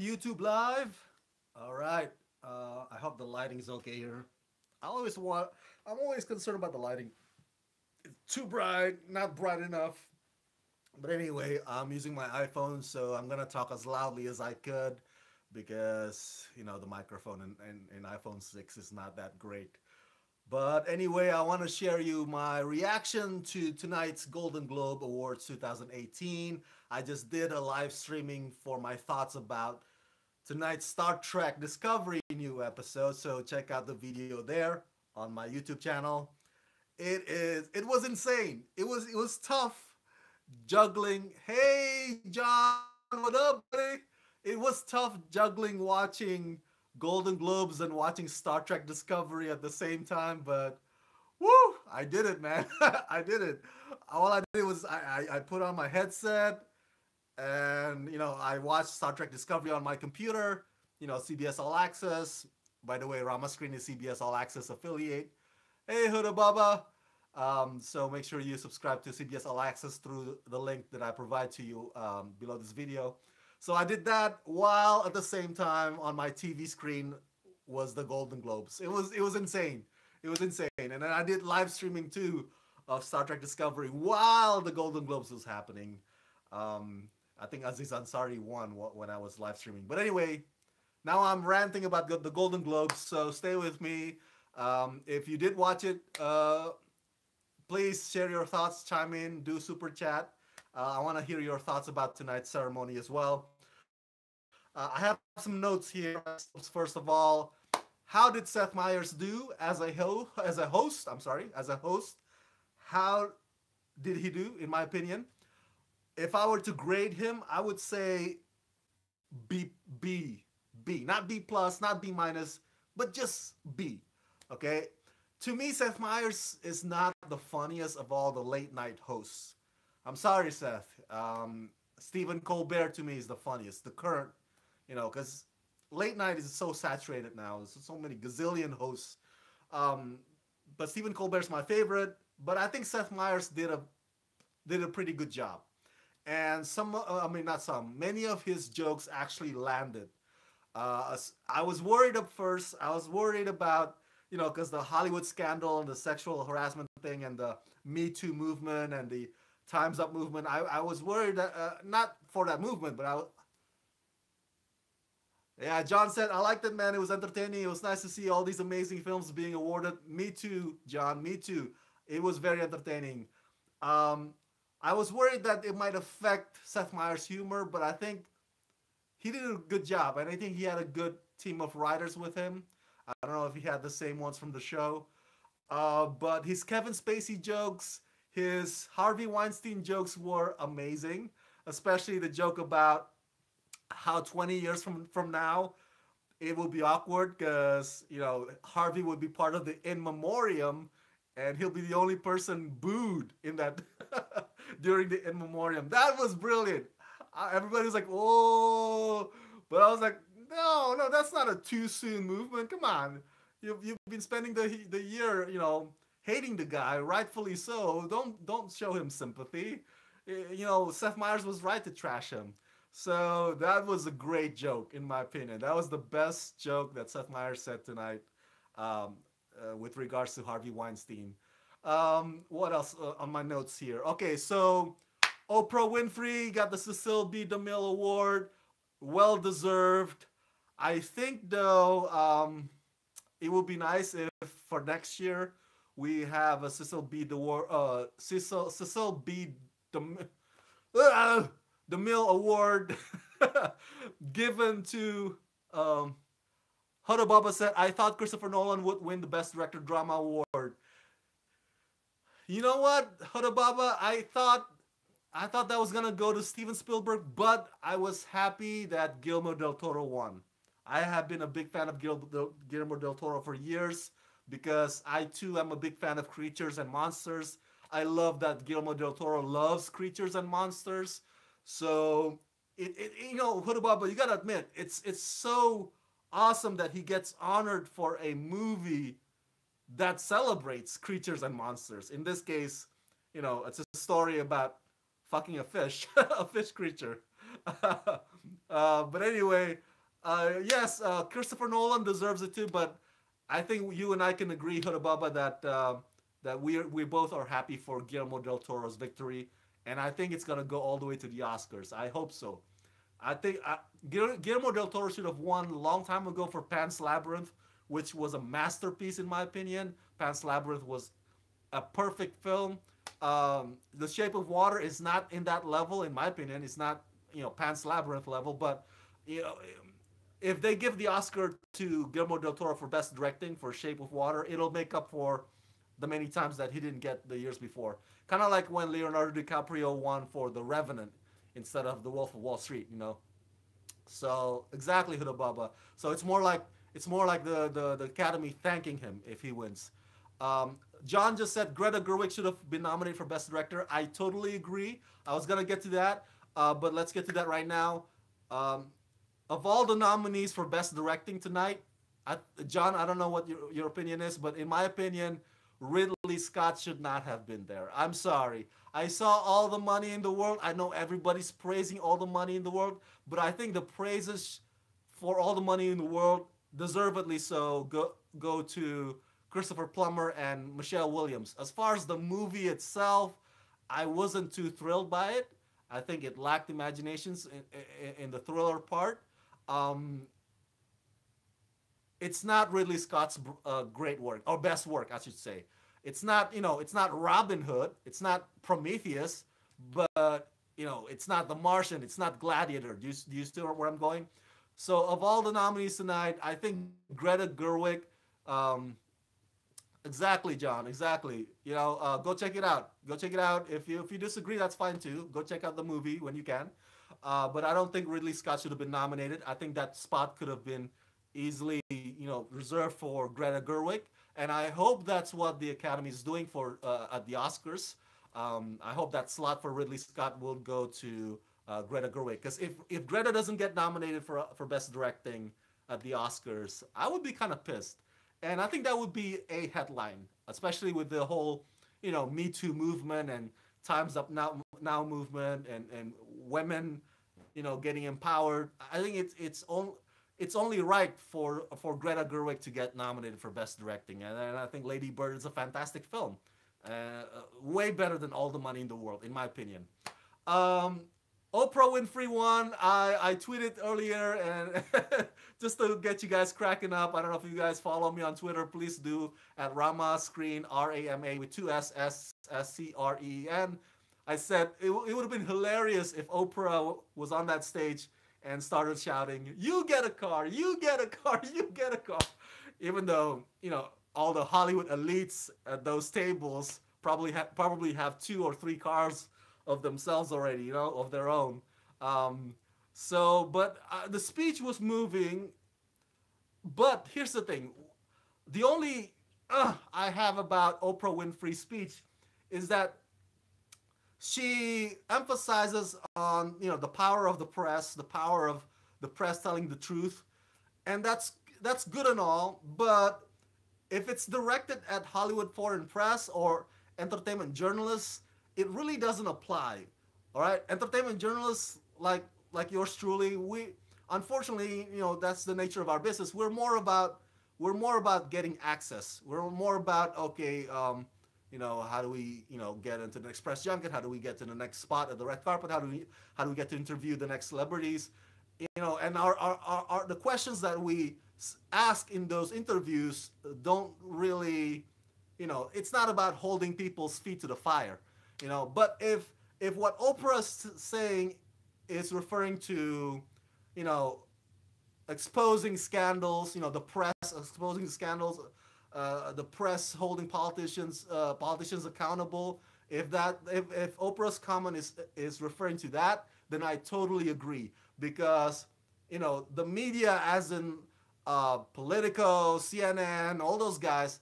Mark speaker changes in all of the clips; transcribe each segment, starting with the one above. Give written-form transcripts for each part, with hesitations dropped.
Speaker 1: YouTube Live. All right. I hope the lighting's okay here. I always want. I'm always concerned about the lighting. It's too bright, not bright enough. But anyway, I'm using my iPhone, so I'm gonna talk as loudly as I could because the microphone in iPhone 6 is not that great. But anyway, I want to share you my reaction to tonight's Golden Globe Awards 2018. I just did a live streaming for my thoughts about tonight's Star Trek Discovery new episode. So check out the video there on my YouTube channel. It was insane. It was tough juggling. Hey John, what up, buddy? It was tough juggling watching Golden Globes and watching Star Trek Discovery at the same time, but woo, I did it, man. I did it. All I did was I put on my headset and I watched Star Trek Discovery on my computer. CBS All Access. By the way, Rama Screen is CBS All Access affiliate. Hey, Huda Baba. So make sure you subscribe to CBS All Access through the link that I provide to you below this video. So I did that while at the same time on my TV screen was the Golden Globes. It was insane. It was insane. And then I did live streaming too of Star Trek Discovery while the Golden Globes was happening. I think Aziz Ansari won when I was live streaming. But anyway, now I'm ranting about the Golden Globes, so stay with me. If you did watch it, please share your thoughts, chime in, do super chat. I want to hear your thoughts about tonight's ceremony as well. I have some notes here. First of all, how did Seth Meyers do as a host? I'm sorry, as a host. How did he do, in my opinion? If I were to grade him, I would say B, not B plus, not B minus, but just B. Okay. To me, Seth Meyers is not the funniest of all the late night hosts. I'm sorry, Seth. Stephen Colbert to me is the funniest, the current, because late night is so saturated now. There's so many gazillion hosts. Um, but Stephen Colbert's my favorite. But I think Seth Meyers did a pretty good job. And I mean, not some, many of his jokes actually landed. I was worried at first. I was worried about, because the Hollywood scandal and the sexual harassment thing and the Me Too movement and the Time's Up movement. I was worried that, not for that movement, but yeah, John said, I liked it, man. It was entertaining. It was nice to see all these amazing films being awarded. Me too, John. Me too. It was very entertaining. Um, I was worried that it might affect Seth Meyers' humor, but I think he did a good job, and I think he had a good team of writers with him. I don't know if he had the same ones from the show, but his Kevin Spacey jokes, his Harvey Weinstein jokes were amazing, especially the joke about how 20 years from now it will be awkward because Harvey would be part of the in memoriam, and he'll be the only person booed in that during the in memoriam. That was brilliant. Everybody was like, "Oh," but I was like, "No, no, that's not a too soon movement. Come on, you've been spending the year, hating the guy, rightfully so. Don't show him sympathy. Seth Meyers was right to trash him." So that was a great joke, in my opinion. That was the best joke that Seth Meyers said tonight, um, with regards to Harvey Weinstein. What else on my notes here? Okay, so Oprah Winfrey got the Cecil B. DeMille Award, well deserved. I think though, it would be nice if for next year we have a Cecil B. DeMille, DeMille Award given to Huda Baba said, I thought Christopher Nolan would win the Best Director Drama Award. You know what, Huda Baba? I thought that was gonna go to Steven Spielberg, but I was happy that Guillermo del Toro won. I have been a big fan of Guillermo del Toro for years because I too am a big fan of creatures and monsters. I love that Guillermo del Toro loves creatures and monsters. So Huda Baba, you gotta admit, it's so awesome that he gets honored for a movie that celebrates creatures and monsters. In this case, it's a story about fucking a fish, a fish creature. But anyway, Yes, Christopher Nolan deserves it too, but I think you and I can agree, Hudababa, that that we both are happy for Guillermo del Toro's victory, and I think it's gonna go all the way to the Oscars. I hope so. I think Guillermo del Toro should have won a long time ago for Pan's Labyrinth, which was a masterpiece in my opinion. Pan's Labyrinth was a perfect film. The Shape of Water is not in that level, in my opinion. It's not Pan's Labyrinth level, but you know if they give the Oscar to Guillermo del Toro for best directing for Shape of Water, it'll make up for the many times that he didn't get the years before. Kind of like when Leonardo DiCaprio won for The Revenant instead of The Wolf of Wall Street. So exactly, Huda Baba. So it's more like the Academy thanking him if he wins. John just said Greta Gerwig should have been nominated for Best Director. I totally agree. I was gonna get to that, but let's get to that right now. Um, of all the nominees for Best Directing tonight, John, I don't know what your opinion is, but in my opinion, Ridley Scott should not have been there. I'm sorry. I saw All the Money in the World. I know everybody's praising All the Money in the World, but I think the praises for All the Money in the World, deservedly so, go to Christopher Plummer and Michelle Williams. As far as the movie itself, I wasn't too thrilled by it. I think it lacked imaginations in the thriller part. Um, it's not Ridley Scott's great work or best work, I should say. It's not Robin Hood, it's not Prometheus, but it's not The Martian, it's not Gladiator. Do you still know where I'm going? So of all the nominees tonight, I think Greta Gerwig. Um, exactly, John. Exactly. Go check it out. Go check it out. If you disagree, that's fine too. Go check out the movie when you can. But I don't think Ridley Scott should have been nominated. I think that spot could have been easily, reserved for Greta Gerwig. And I hope that's what the Academy is doing for at the Oscars. I hope that slot for Ridley Scott will go to Greta Gerwig. Because if Greta doesn't get nominated for Best Directing at the Oscars, I would be kind of pissed. And I think that would be a headline, especially with the whole, Me Too movement and Times Up Now movement and women, getting empowered. I think it's only right for Greta Gerwig to get nominated for Best Directing, and I think Lady Bird is a fantastic film, way better than All the Money in the World, in my opinion. Um, Oprah Winfrey won. I tweeted earlier and just to get you guys cracking up. I don't know if you guys follow me on Twitter. Please do at Rama Screen Rama with two SSSCREEN. I said it would have been hilarious if Oprah was on that stage and started shouting, "You get a car! You get a car! You get a car!" Even though all the Hollywood elites at those tables probably have two or three cars of themselves already, of their own. Um, but the speech was moving. But here's the thing: the only I have about Oprah Winfrey's speech is that she emphasizes on the power of the press, the power of the press telling the truth, and that's good and all. But if it's directed at Hollywood foreign press or entertainment journalists, it really doesn't apply. All right, entertainment journalists like yours truly, we unfortunately, that's the nature of our business. We're more about getting access. We're more about okay, how do we, get into the next press junket? How do we get to the next spot at the red carpet? How do we get to interview the next celebrities? And our the questions that we ask in those interviews don't really, it's not about holding people's feet to the fire, But if what Oprah's saying is referring to, you know, exposing scandals, the press exposing scandals, the press holding politicians accountable. If Oprah's comment is referring to that, then I totally agree because the media, as in Politico, CNN, all those guys,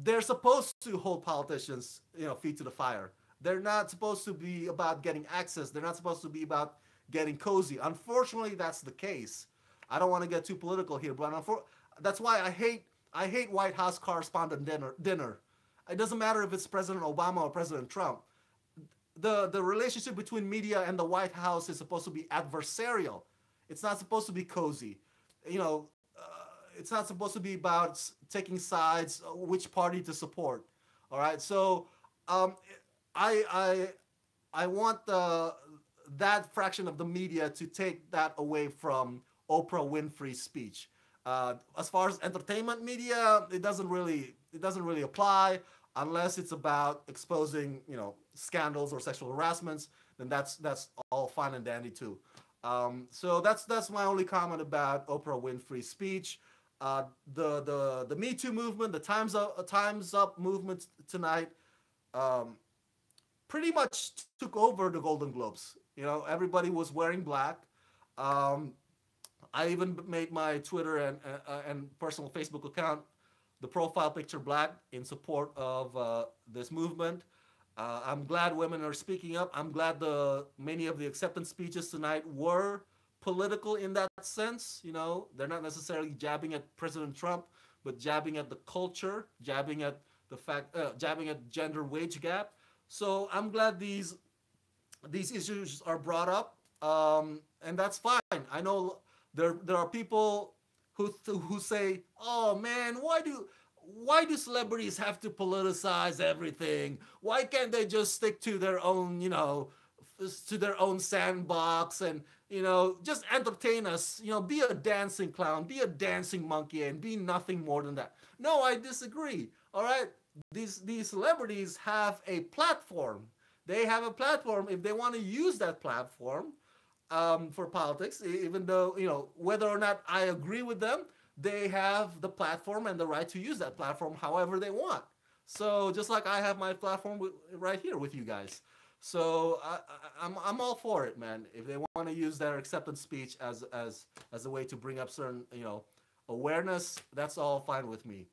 Speaker 1: they're supposed to hold politicians, feet to the fire. They're not supposed to be about getting access. They're not supposed to be about getting cozy. Unfortunately, that's the case. I don't want to get too political here, but that's why I hate White House correspondent dinner. It doesn't matter if it's President Obama or President Trump. The relationship between media and the White House is supposed to be adversarial. It's not supposed to be cozy. You know, it's not supposed to be about taking sides, which party to support. All right, so um, I I I want that fraction of the media to take that away from Oprah Winfrey's speech. As far as entertainment media, it doesn't really apply unless it's about exposing scandals or sexual harassments. Then that's all fine and dandy too. So that's my only comment about Oprah Winfrey's speech. The Me Too movement, the Times Up movement tonight, um, pretty much took over the Golden Globes. Everybody was wearing black. Um, I even made my Twitter and personal Facebook account the profile picture black in support of this movement. I'm glad women are speaking up. I'm glad the many of the acceptance speeches tonight were political in that sense. They're not necessarily jabbing at President Trump, but jabbing at the culture, jabbing at gender wage gap. So I'm glad these issues are brought up, and that's fine. I know there are people who say, "Oh man, why do celebrities have to politicize everything? Why can't they just stick to their own, sandbox and just entertain us? Be a dancing clown, be a dancing monkey, and be nothing more than that." No, I disagree. All right, these celebrities have a platform. They have a platform. If they want to use that platform for politics, even though whether or not I agree with them, they have the platform and the right to use that platform however they want. So just like I have my platform right here with you guys. So I'm all for it, man. If they want to use their acceptance speech as a way to bring up certain awareness, that's all fine with me.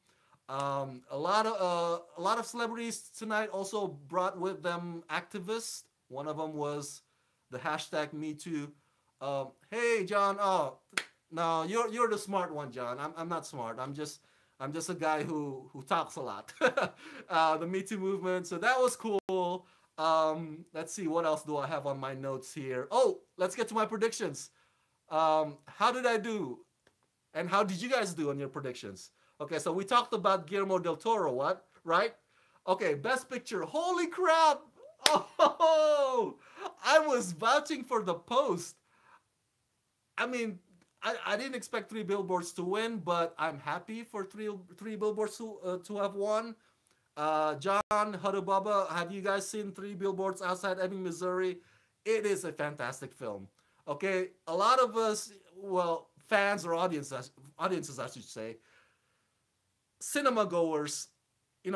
Speaker 1: A lot of celebrities tonight also brought with them activists. One of them was the hashtag Me Too. Hey John, oh no, you're the smart one, John. I'm not smart. I'm just a guy who talks a lot. The Me Too movement. So that was cool. Let's see what else do I have on my notes here. Oh, let's get to my predictions. How did I do? And how did you guys do on your predictions? Okay, so we talked about Guillermo del Toro, what? Right? Okay, best picture. Holy crap! Oh, I was vouching for the post. I mean, I didn't expect Three Billboards to win, but I'm happy for Three Billboards to have won. John Hudubaba, have you guys seen Three Billboards Outside Ebbing, Missouri? It is a fantastic film. Okay, a lot of us, well, fans or audiences, I should say, cinema goers,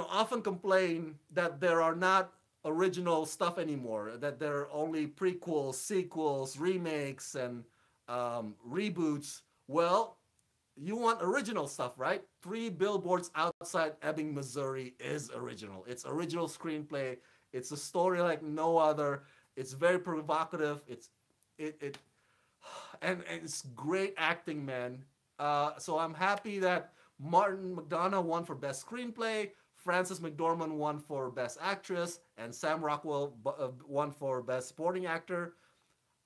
Speaker 1: often complain that there are not original stuff anymore. That there are only prequels, sequels, remakes, and reboots. Well, you want original stuff, right? Three Billboards Outside Ebbing, Missouri is original. It's original screenplay. It's a story like no other. It's very provocative. It and it's great acting, man. So I'm happy that Martin McDonagh won for best screenplay. Frances McDormand won for best actress, and Sam Rockwell won for best supporting actor.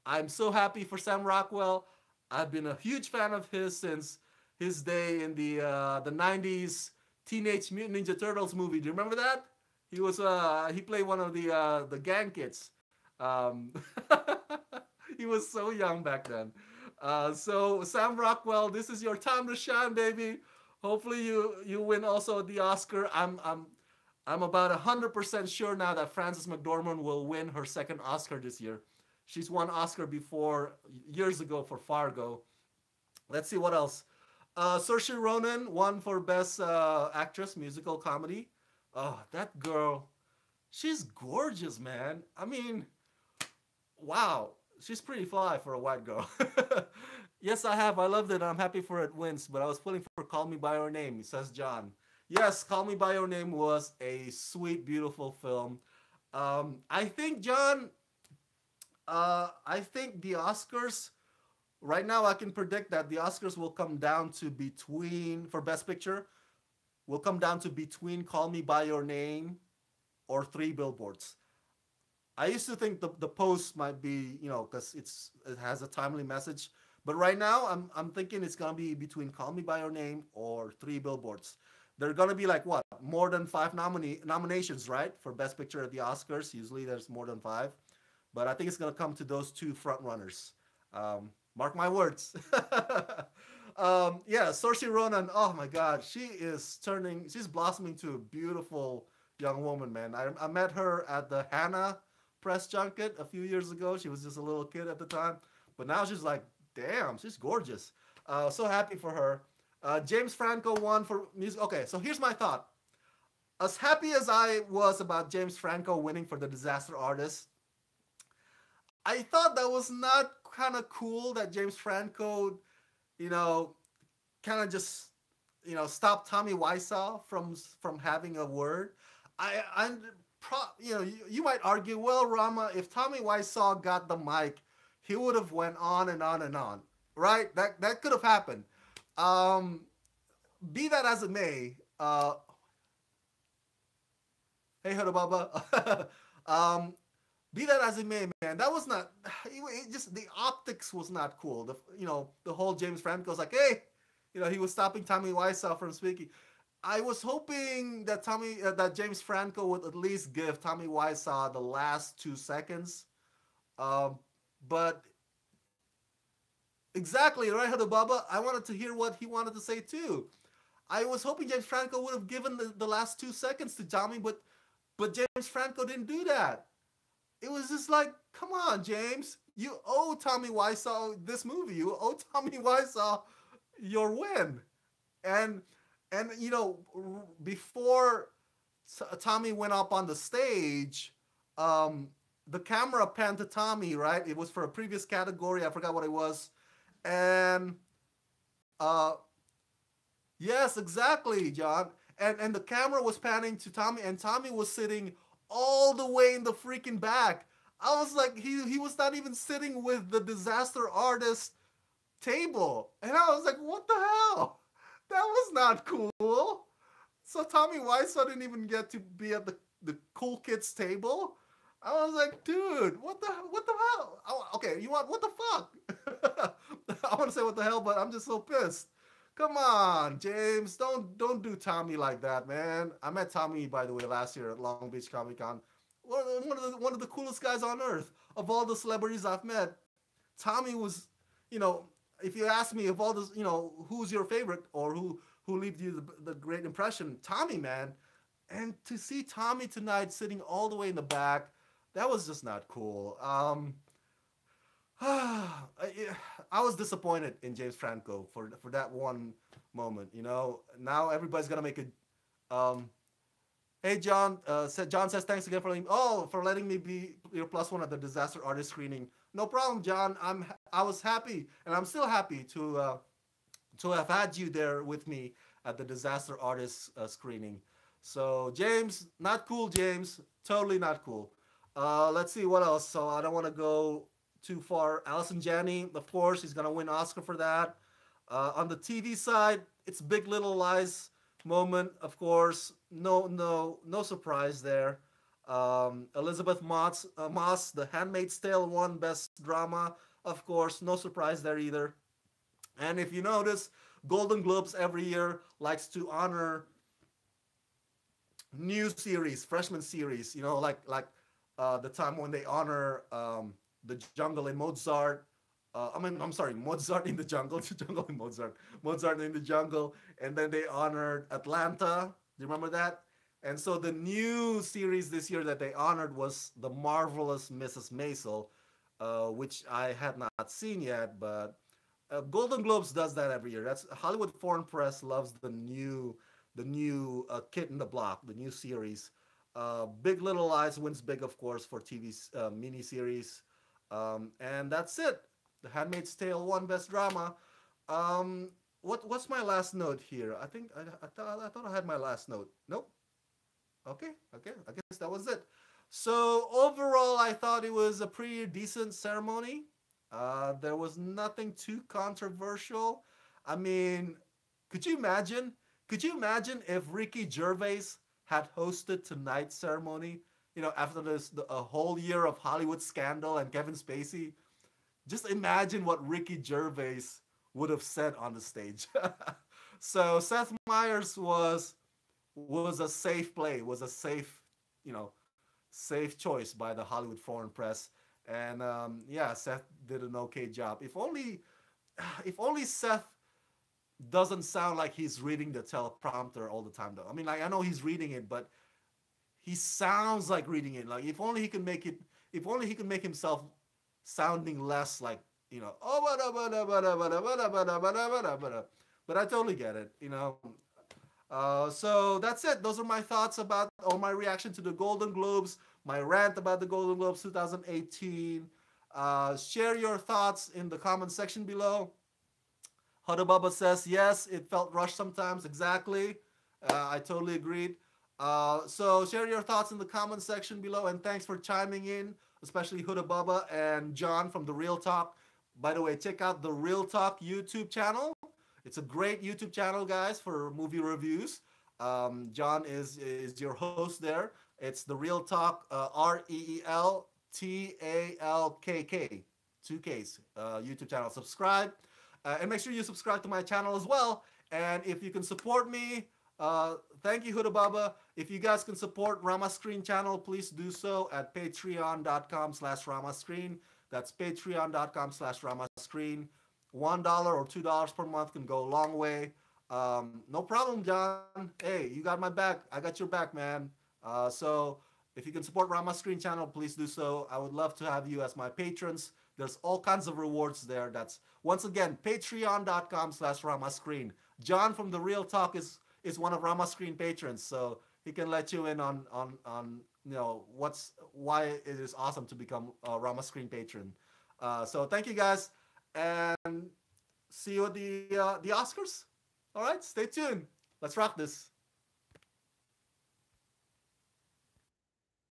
Speaker 1: I'm so happy for Sam Rockwell. I've been a huge fan of his since his day in the '90s Teenage Mutant Ninja Turtles movie. Do you remember that? He played one of the gang kids. Um, he was so young back then. So Sam Rockwell, this is your time to shine, baby. Hopefully you win also the Oscar. I'm about 100% sure now that Frances McDormand will win her second Oscar this year. She's won Oscar before years ago for Fargo. Let's see what else. Saoirse Ronan won for Best Actress Musical Comedy. Oh, that girl, she's gorgeous, man. I mean, wow, she's pretty fly for a white girl. Yes, I have. I loved it. I'm happy for it wins, but I was pulling for Call Me By Your Name, says John. Yes, Call Me By Your Name was a sweet, beautiful film. I think, John, I think the Oscars, right now I can predict that the Oscars will come down to between, for Best Picture, will come down to between Call Me By Your Name or Three Billboards. I used to think the post might be, because it has a timely message, But right now, I'm thinking it's gonna be between Call Me by Your Name or Three Billboards. They're gonna be like what, more than five nominations, right, for Best Picture at the Oscars. Usually there's more than five, but I think it's gonna come to those two front runners. Mark my words. Yeah, Saoirse Ronan. Oh my God, she's blossoming to a beautiful young woman, man. I met her at the Hannah press junket a few years ago. She was just a little kid at the time, but now she's like, damn, she's gorgeous. So happy for her. James Franco won for music. Okay, so here's my thought. As happy as I was about James Franco winning for the Disaster Artist, I thought that was not kind of cool that James Franco, you know, kind of just, stopped Tommy Wiseau from having a word. You might argue, well, Rama, if Tommy Wiseau got the mic, he would have went on and on and on, right? That could have happened. Um, be that as it may, hey, Huda Baba. um, be that as it may, man, that was not. It just the optics was not cool. The whole James Franco's like, hey, he was stopping Tommy Wiseau from speaking. I was hoping that that James Franco would at least give Tommy Wiseau the last 2 seconds. Um, but exactly right, Huda Baba. I wanted to hear what he wanted to say too. I was hoping James Franco would have given the last 2 seconds to Tommy, but James Franco didn't do that. It was just like, come on, James, you owe Tommy Wiseau this movie. You owe Tommy Wiseau your win, and before Tommy went up on the stage, um, the camera panned to Tommy. Right, it was for a previous category. I forgot what it was, and uh, yes, exactly, John. And the camera was panning to Tommy, and Tommy was sitting all the way in the freaking back. I was like, he was not even sitting with the disaster artist table, and I was like, what the hell? That was not cool. So Tommy Wiseau didn't even get to be at the cool kids table. I was like, dude, what the hell? Okay, you want what the fuck? I want to say what the hell, but I'm just so pissed. Come on, James, don't do Tommy like that, man. I met Tommy, by the way, last year at Long Beach Comic Con. One of the coolest guys on earth. Of all the celebrities I've met, Tommy was, you know, if you ask me of all this, who's your favorite or who left you the great impression, Tommy, man. And to see Tommy tonight sitting all the way in the back, that was just not cool. I was disappointed in James Franco for that one moment. Now everybody's gonna make a. Hey John, John says thanks again for letting me be your plus one at the Disaster Artist screening. No problem, John. I was happy and I'm still happy to have had you there with me at the Disaster Artist screening. So James, not cool, James. Totally not cool. Let's see what else. So I don't want to go too far. Allison Janney, of course, he's gonna win Oscar for that. On the TV side, it's Big Little Lies moment, of course. No surprise there. Elizabeth Moss, The Handmaid's Tale won Best Drama, of course. No surprise there either. And if you notice, Golden Globes every year likes to honor new series, freshman series. The time when they honor the Jungle in Mozart. I'm sorry, Mozart in the Jungle, the Jungle in Mozart, Mozart in the Jungle, and then they honored Atlanta. Do you remember that? And so the new series this year that they honored was The Marvelous Mrs. Maisel, which I had not seen yet, but Golden Globes does that every year. That's Hollywood Foreign Press loves the new Kid in the Block, the new series. Big Little Lies wins big, of course, for TV miniseries. And that's it. The Handmaid's Tale won Best Drama. What's my last note here? I think I thought I had my last note. Nope. Okay. I guess that was it. So overall, I thought it was a pretty decent ceremony. There was nothing too controversial. I mean, could you imagine? Could you imagine if Ricky Gervais had hosted tonight's ceremony? After a whole year of Hollywood scandal and Kevin Spacey, Just imagine what Ricky Gervais would have said on the stage. So Seth Meyers was a safe play, was a safe, you know, safe choice by the Hollywood Foreign Press. And yeah, Seth did an okay job. If only Seth doesn't sound like he's reading the teleprompter all the time, though. I mean, like I know he's reading it, but he sounds like reading it. Like if only he can make it, if only he can make himself sounding less like oh, but I totally get it. So that's it. Those are my thoughts about or my reaction to the Golden Globes, my rant about the Golden Globes 2018. Share your thoughts in the comment section below. Huda Bubba says, yes, it felt rushed sometimes. Exactly. I totally agreed. So share your thoughts in the comment section below. And thanks for chiming in, especially Huda Bubba and John from The Real Talk. By the way, check out The Real Talk YouTube channel. It's a great YouTube channel, guys, for movie reviews. John is your host there. It's The Real Talk, REELTALKK, two Ks, YouTube channel. Subscribe. And make sure you subscribe to my channel as well. And if you can support me, thank you, Huda Baba. If you guys can support Rama Screen channel, please do so at patreon.com/Rama Screen. That's patreon.com/Rama Screen. $1 or $2 per month can go a long way. No problem, John. Hey, you got my back. I got your back, man. So if you can support Rama Screen channel, please do so. I would love to have you as my patrons. There's all kinds of rewards there. That's once again patreon.com/Rama Screen. John from The Real Talk is one of Rama Screen patrons, so he can let you in on why it is awesome to become a Rama Screen patron. So thank you guys, and see you at the Oscars. All right, stay tuned. Let's rock this.